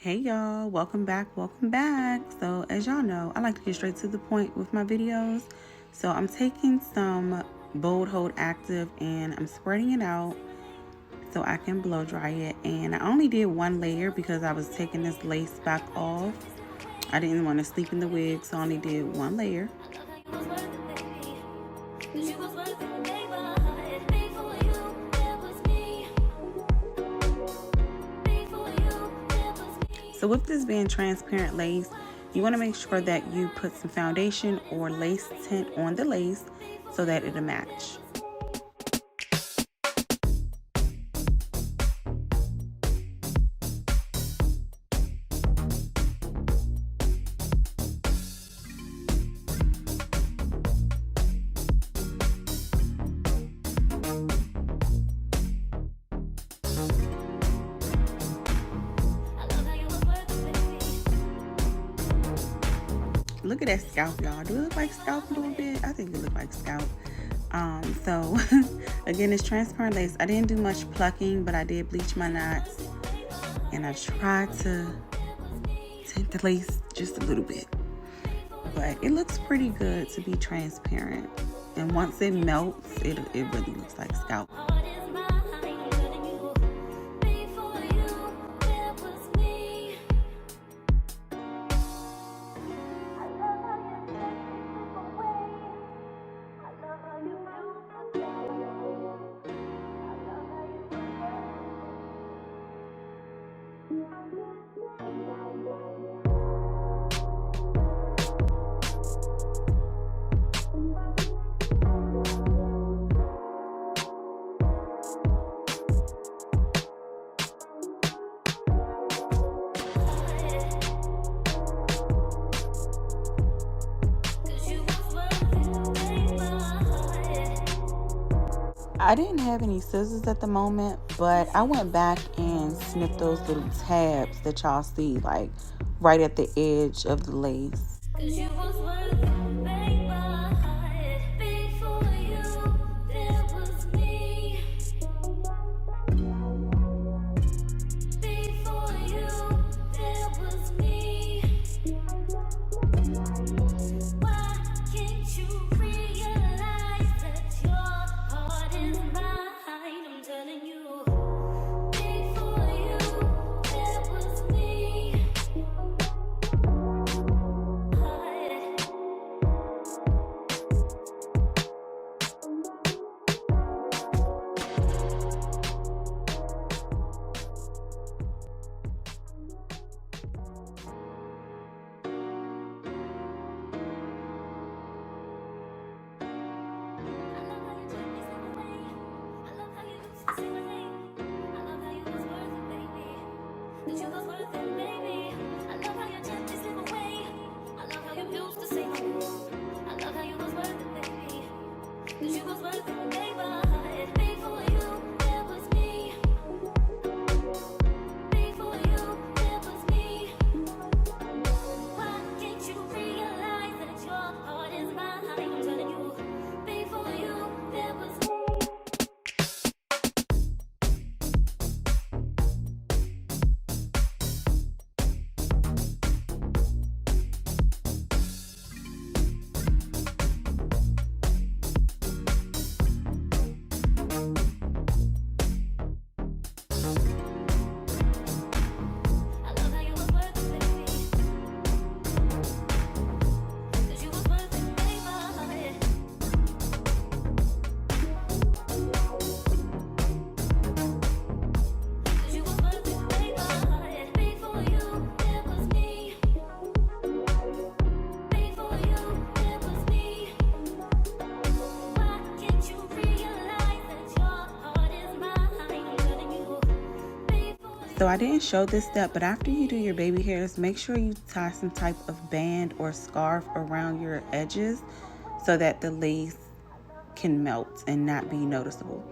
Hey y'all, welcome back. So as y'all know, I like to get straight to the point with my videos. So I'm taking some Bold Hold Active and I'm spreading it out so I can blow dry it. And I only did one layer because I was taking this lace back off. I didn't want to sleep in the wig, so I only did one layer. So with this being transparent lace, you want to make sure that you put some foundation or lace tint on the lace so that it'll match. Look at that scalp, y'all. Do it look like scalp a little bit? I think it look like scalp. So again, it's transparent lace. I didn't do much plucking, but I did bleach my knots, and I tried to tint the lace just a little bit. But it looks pretty good to be transparent. And once it melts, it really looks like scalp. I didn't have any scissors at the moment, but I went back and snipped those little tabs that y'all see, like right at the edge of the lace. So I didn't show this step, but after you do your baby hairs, make sure you tie some type of band or scarf around your edges so that the lace can melt and not be noticeable.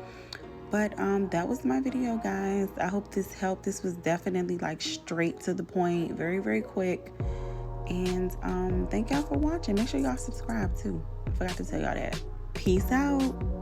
But that was my video, guys. I hope this helped. This was definitely like straight to the point, very, very quick. And thank y'all for watching. Make sure y'all subscribe too. I forgot to tell y'all that. Peace out.